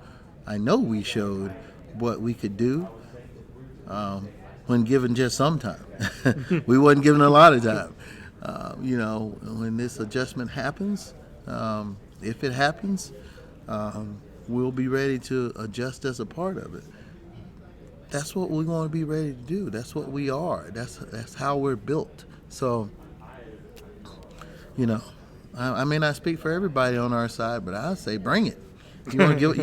I know we showed what we could do. When given just some time. We wasn't given a lot of time. When this adjustment happens, if it happens, we'll be ready to adjust as a part of it. That's what we want to be ready to do. That's what we are. That's how we're built. So, I may not speak for everybody on our side, but I'll say bring it. You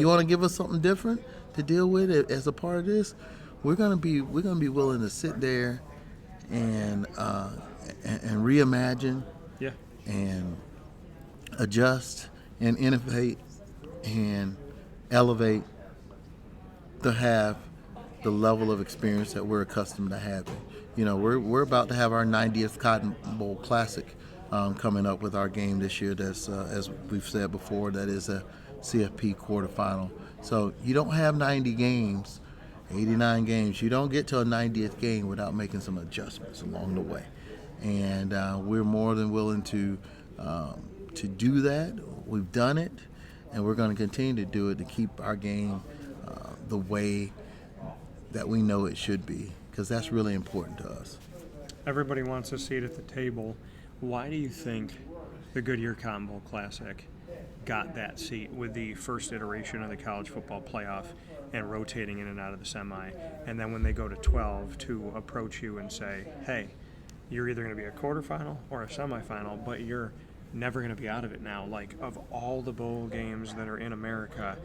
want to give us something different to deal with it as a part of this? We're gonna be willing to sit there and reimagine, and adjust and innovate and elevate to have the level of experience that we're accustomed to having. We're about to have our 90th Cotton Bowl Classic coming up with our game this year. That's as we've said before, that is a CFP quarterfinal. So you don't have 90 games. 89 games. You don't get to a 90th game without making some adjustments along the way, and we're more than willing to do that. We've done it, and we're going to continue to do it to keep our game the way that we know it should be, because that's really important to us. Everybody wants a seat at the table. Why do you think the Goodyear Cotton Bowl Classic got that seat with the first iteration of the college football playoff and rotating in and out of the semi, and then when they go to 12 to approach you and say, hey, you're either going to be a quarterfinal or a semifinal, but you're never going to be out of it now. Like, of all the bowl games that are in America,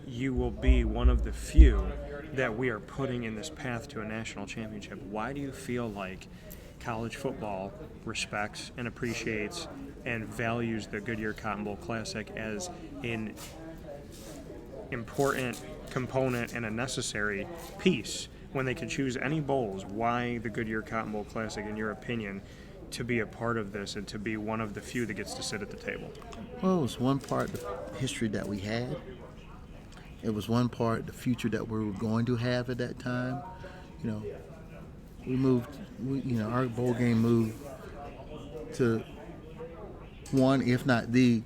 you will be one of the few that we are putting in this path to a national championship. Why do you feel like college football respects and appreciates and values the Goodyear Cotton Bowl Classic as an important component and a necessary piece when they could choose any bowls? Why the Goodyear Cotton Bowl Classic, in your opinion, to be a part of this and to be one of the few that gets to sit at the table? Well, it was one part of the history that we had. It was one part of the future that we were going to have at that time. Our bowl game moved to one, if not the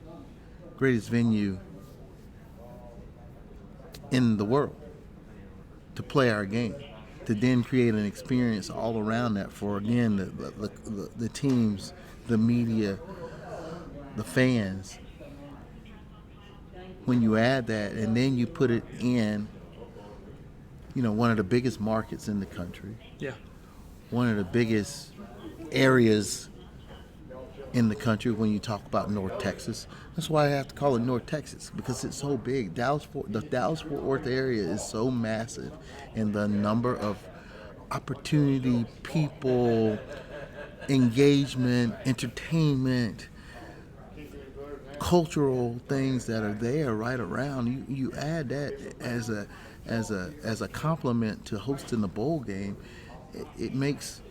greatest venue in the world to play our game, to then create an experience all around that for, again, the teams, the media, the fans. When you add that and then you put it in, one of the biggest markets in the country, one of the biggest areas in the country when you talk about North Texas. That's why I have to call it North Texas, because it's so big. The Dallas-Fort Worth area is so massive, and the number of opportunity, people, engagement, entertainment, cultural things that are there right around. You add that as a complement to hosting the bowl game, it makes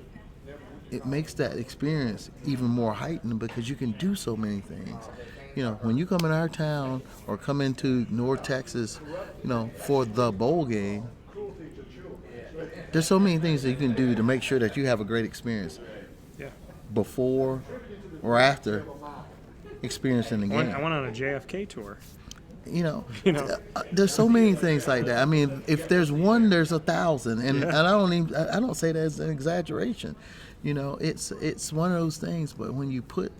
that experience even more heightened, because you can do so many things. When you come in our town or come into North Texas, for the bowl game, there's so many things that you can do to make sure that you have a great experience. Before, or after experiencing the game. I went on a JFK tour. You know, You know. there's so many things like that. I mean, if there's one, there's 1,000, and I don't say that as an exaggeration. You know, it's one of those things. But when you put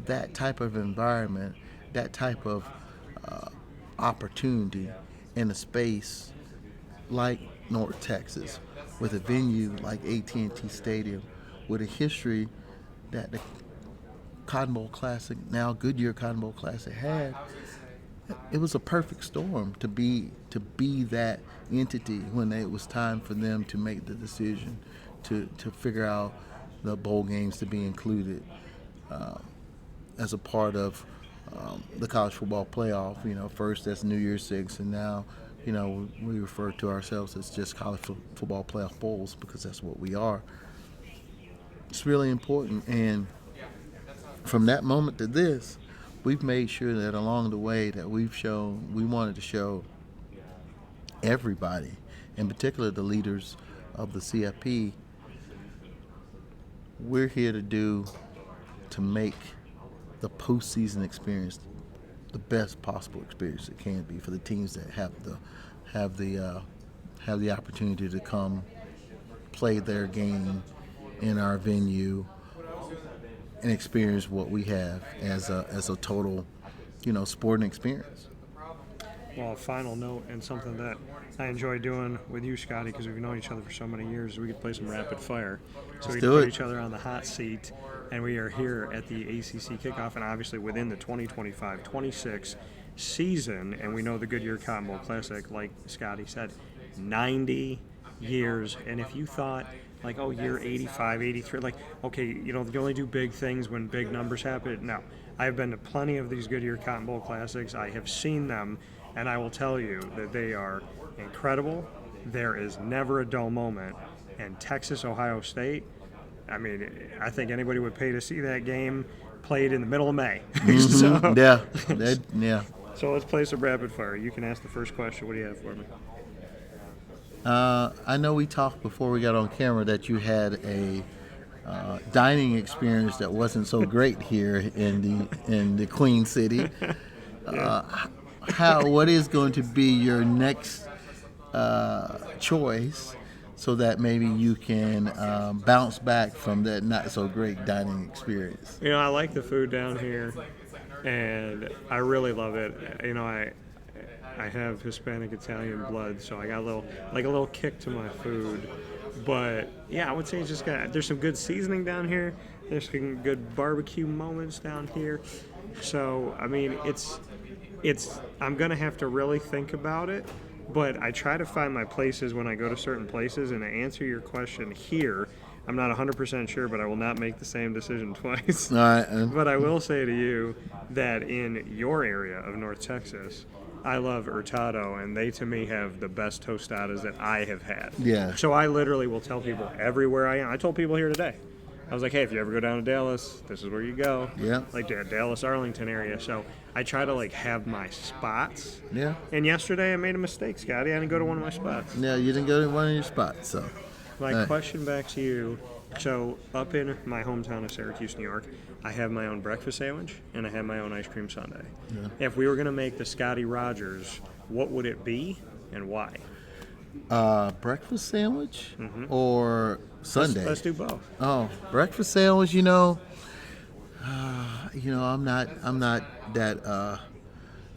that type of environment, that type of opportunity in a space like North Texas, with a venue like AT&T Stadium, with a history that the Cotton Bowl Classic, now Goodyear Cotton Bowl Classic, had, it was a perfect storm to be that entity when it was time for them to make the decision to figure out the bowl games to be included as a part of the college football playoff. You know, first that's New Year's Six, and now, you know, we refer to ourselves as just college football playoff bowls because that's what we are. It's really important, and from that moment to this, we've made sure that along the way that we wanted to show everybody, in particular the leaders of the CFP, we're here to make the postseason experience the best possible experience it can be for the teams that have the opportunity to come play their game in our venue and experience what we have as a total, you know, sporting experience. Well, a final note, and something that I enjoy doing with you, Scotty, because we've known each other for so many years, we could play some rapid fire. So we can put each other on the hot seat, and we are here at the ACC kickoff, and obviously within the 2025-26 season, and we know the Goodyear Cotton Bowl Classic, like Scotty said, 90 years. And if you thought, like, oh, year 85, 83, like, okay, you know, you only do big things when big numbers happen. No, I've been to plenty of these Goodyear Cotton Bowl Classics. I have seen them, and I will tell you that they are incredible. There is never a dull moment. And Texas, Ohio State, I mean, I think anybody would pay to see that game played in the middle of May. Mm-hmm. Yeah. So let's play some rapid fire. You can ask the first question. What do you have for me? I know we talked before we got on camera that you had a dining experience that wasn't so great here in the Queen City. What is going to be your next choice so that maybe you can bounce back from that not so great dining experience? You know, I like the food down here, and I really love it. You know, I have Hispanic Italian blood, so I got a little kick to my food. But yeah, I would say it's just there's some good seasoning down here. There's some good barbecue moments down here. So I mean, it's I'm gonna have to really think about it. But I try to find my places when I go to certain places. And to answer your question here, I'm not 100% sure, but I will not make the same decision twice. All right. But I will say to you that in your area of North Texas, I love Hurtado, and they, to me, have the best tostadas that I have had. Yeah. So I literally will tell people everywhere I am. I told people here today. I was like, hey, if you ever go down to Dallas, this is where you go. Yeah. Like the Dallas, Arlington area. So I try to, like, have my spots. Yeah. And yesterday I made a mistake, Scotty. I didn't go to one of my spots. No, you didn't go to one of your spots, so. My question back to you, so up in my hometown of Syracuse, New York, I have my own breakfast sandwich and I have my own ice cream sundae. Yeah. If we were going to make the Scottie Rodgers, what would it be and why? Breakfast sandwich or sundae? Let's do both. Oh, breakfast sandwich, you know, I'm not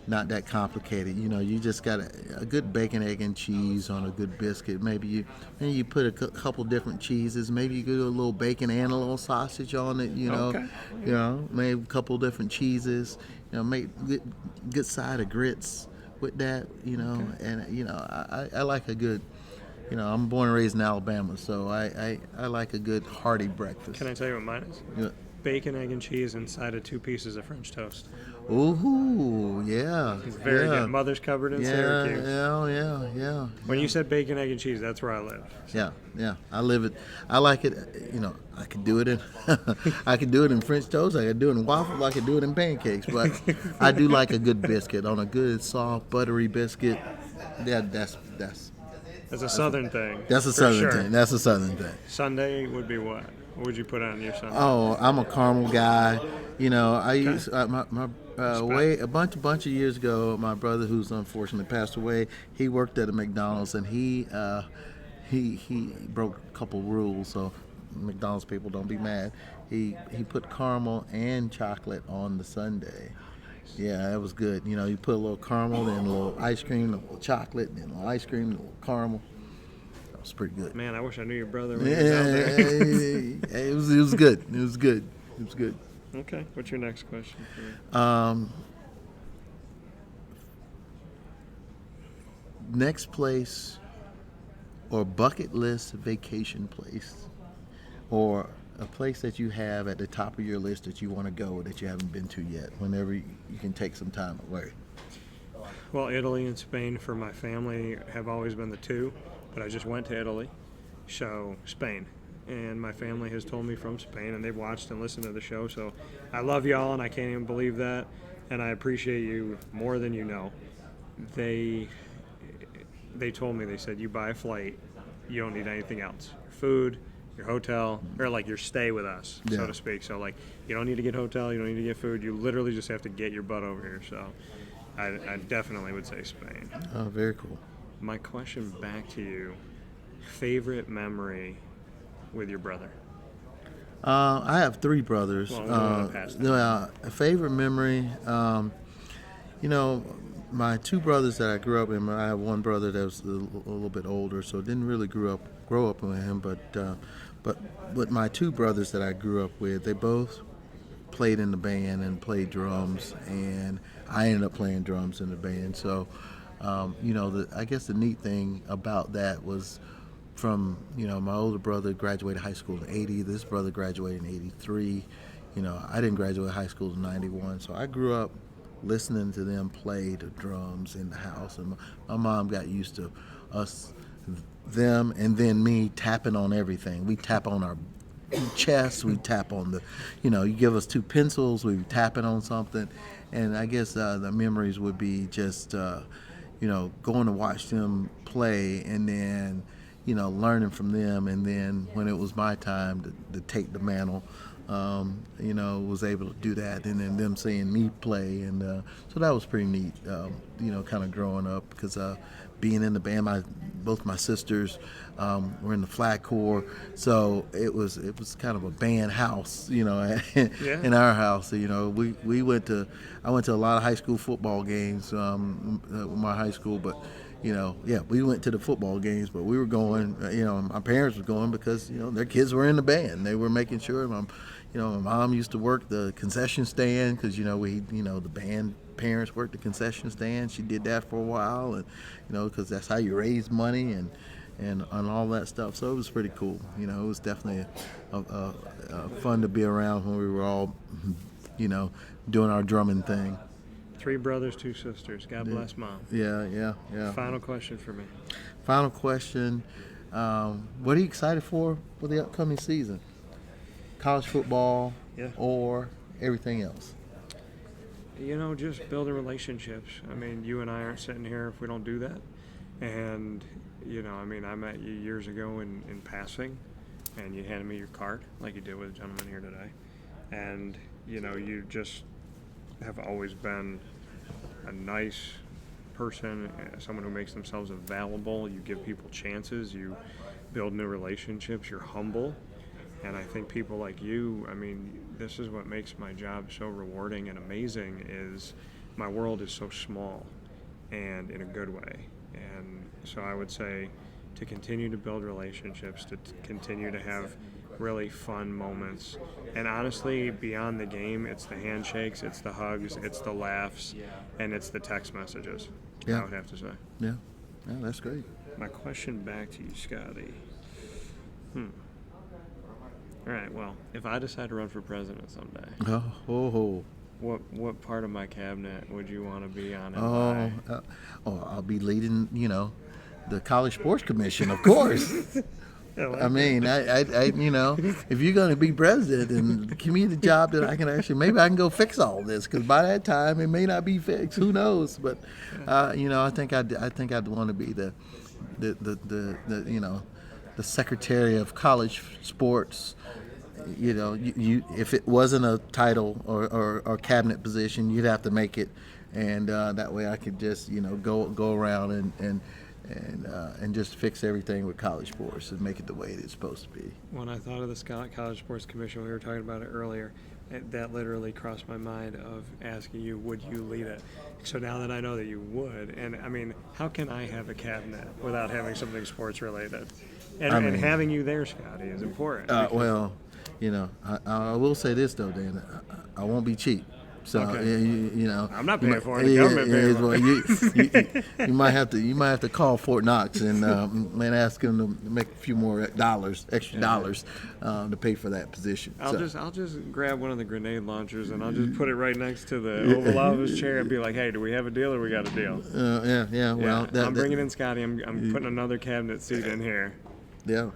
that complicated. You know, you just got a good bacon, egg, and cheese on a good biscuit. Maybe you put a couple different cheeses. Maybe you do a little bacon and a little sausage on it. You know, Okay. You know, maybe a couple different cheeses. You know, make good side of grits with that. You know, and you know, I like a good. You know, I'm born and raised in Alabama, so I like a good hearty breakfast. Can I tell you what mine is? Yeah. Bacon, egg, and cheese inside of 2 pieces of French toast. Ooh, yeah. It's very good. Mother's Cupboard in Syracuse. Yeah. When you said bacon, egg, and cheese, that's where I live. Yeah. I live it. I like it. You know, I could do it in, I could do it in French toast. I could do it in waffles. I could do it in pancakes. But I do like a good biscuit on a good soft buttery biscuit. That's That's a Southern thing. That's a for Southern sure. thing. That's a Southern thing. Sunday would be what? What would you put on your Sunday? Oh, I'm a caramel guy. You know, I Okay. used way a bunch of years ago. My brother, who's unfortunately passed away, he worked at a McDonald's, and he broke a couple rules. So McDonald's people, don't be mad. He put caramel and chocolate on the sundae. Yeah, that was good. You know, you put a little caramel, then a little ice cream, a little chocolate, then a little ice cream, a little caramel. That was pretty good. Man, I wish I knew your brother when he Yeah, was out there. it was good. It was good. It was good. Okay, what's your next question for me? Next place or bucket list vacation place, or a place that you have at the top of your list that you want to go that you haven't been to yet, whenever you can take some time away. Well, Italy and Spain for my family have always been the two, but I just went to Italy, so Spain. And my family has told me from Spain, and they've watched and listened to the show, so I love y'all, and I can't even believe that, and I appreciate you more than you know. They told me, they said, you buy a flight, you don't need anything else. Your food, your hotel, or like your stay with us, so to speak. So like, you don't need to get hotel, you don't need to get food, you literally just have to get your butt over here. So I definitely would say Spain. Oh, very cool. My question back to you, favorite memory with your brother? I have three brothers. Well, A favorite memory, you know, my two brothers that I grew up with. I have one brother that was a little bit older, so didn't really grow up with him. But my two brothers that I grew up with, they both played in the band and played drums, and I ended up playing drums in the band. So, you know, I guess the neat thing about that was, from, you know, my older brother graduated high school in '80. This brother graduated in '83. You know, I didn't graduate high school in '91, so I grew up listening to them play the drums in the house, and my mom got used to them, and then me tapping on everything. We tap on our chest, we tap on the, you know, you give us two pencils, we tapping on something, and I guess the memories would be just, you know, going to watch them play, and then, you know, learning from them, and then when it was my time to take the mantle, you know, was able to do that, and then them seeing me play, and so that was pretty neat, you know, kind of growing up, because being in the band, both my sisters were in the flag corps, so it was kind of a band house, you know, in our house. You know, I went to a lot of high school football games with my high school, but, you know, yeah, we went to the football games, but we were going, you know, my parents were going because, you know, their kids were in the band. They were making sure. My mom used to work the concession stand because, you know, the band parents worked the concession stand. She did that for a while, and, you know, because that's how you raise money and all that stuff. So it was pretty cool. You know, it was definitely fun to be around when we were all, you know, doing our drumming thing. 3 brothers, 2 sisters. God bless Mom. Yeah. Final question for me. Final question. What are you excited for the upcoming season? College football, or everything else? You know, just building relationships. I mean, you and I aren't sitting here if we don't do that. And, you know, I mean, I met you years ago in passing, and you handed me your card, like you did with the gentleman here today. And, you know, you just have always been a nice person, someone who makes themselves available. You give people chances. You build new relationships. You're humble. And I think people like you, I mean, this is what makes my job so rewarding and amazing, is my world is so small, and in a good way. And so I would say to continue to build relationships, to continue to have really fun moments. And honestly, beyond the game, it's the handshakes, it's the hugs, it's the laughs, and it's the text messages, I would have to say. Yeah, that's great. My question back to you, Scottie. All right, well, if I decide to run for president someday, what part of my cabinet would you want to be on? And I'll be leading, you know, the College Sports Commission, of course. I mean, I you know, if you're going to be president, and give me the job that I can actually, maybe I can go fix all this, because by that time it may not be fixed. Who knows? But you know, I think I'd want to be the you know, the Secretary of College Sports you if it wasn't a title or cabinet position, you'd have to make it, and that way I could just go around and just fix everything with college sports and make it the way it is supposed to be. When I thought of the College Sports Commission, we were talking about it earlier, that literally crossed my mind of asking you, would you lead it? So now that I know that you would, and I mean, how can I have a cabinet without having something sports related? And having you there, Scottie, is important. Well, I will say this though, Dan, I won't be cheap. So Okay. I'm not paying for it. Yeah, The government paying for it. you might have to call Fort Knox and ask him to make a few more extra dollars to pay for that position. I'll just grab one of the grenade launchers and I'll just put it right next to the Oval Office chair and be like, hey, do we have a deal or we got a deal? Yeah. Well, I'm bringing in Scottie. I'm putting another cabinet seat in here. Yeah.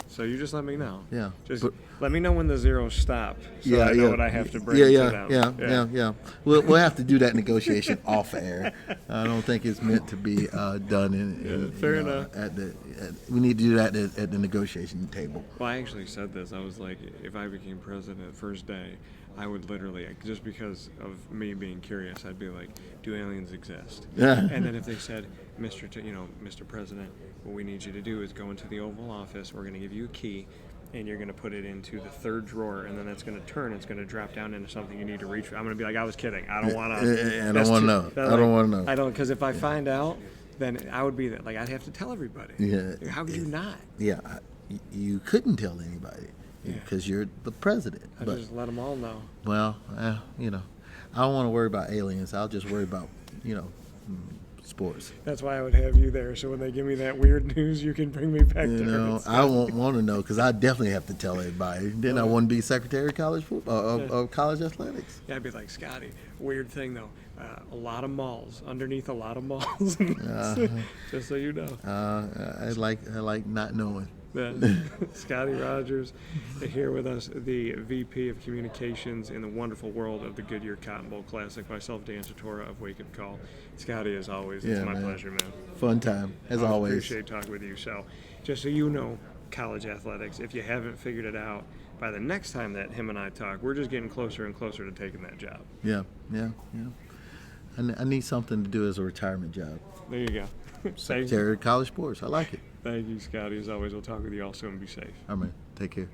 So you just let me know. Yeah. Just let me know when the zeros stop, so I know what I have to bring to them. Yeah. We'll have to do that negotiation off air. I don't think it's meant to be done fair enough. We need to do that at the negotiation table. Well, I actually said this. I was like, if I became president first day, I would literally, just because of me being curious, I'd be like, do aliens exist? And then if they said, Mr. President, what we need you to do is go into the Oval Office. We're going to give you a key, and you're going to put it into the third drawer, and then it's going to turn. It's going to drop down into something you need to reach for. I'm going to be like, I was kidding. I don't want to. I don't want to know. I don't want to know. I don't, because if I find out, then I would be like, I'd have to tell everybody. Yeah. How could you not? Yeah. You couldn't tell anybody because you're the president. I just let them all know. Well, I don't want to worry about aliens. I'll just worry about, sports. That's why I would have you there, so when they give me that weird news, you can bring me back to Earth. I won't want to know because I definitely have to tell everybody. Then I want to be secretary of college football, of college athletics. Yeah, I'd be like, Scottie, weird thing though, a lot of malls, underneath a lot of malls, just so you know. I like not knowing. Scottie Rodgers here with us, the VP of Communications in the wonderful world of the Goodyear Cotton Bowl Classic. Myself, Dan Tortora of WakeUpCall. Scottie, as always, it's my pleasure, man. Fun time, as always. Appreciate talking with you. So, just so you know, college athletics, if you haven't figured it out, by the next time that him and I talk, we're just getting closer and closer to taking that job. Yeah. I need something to do as a retirement job. There you go. Secretary of college sports. I like it. Thank you, Scottie. As always, we'll talk with you all soon. Be safe. All right, man. Take care.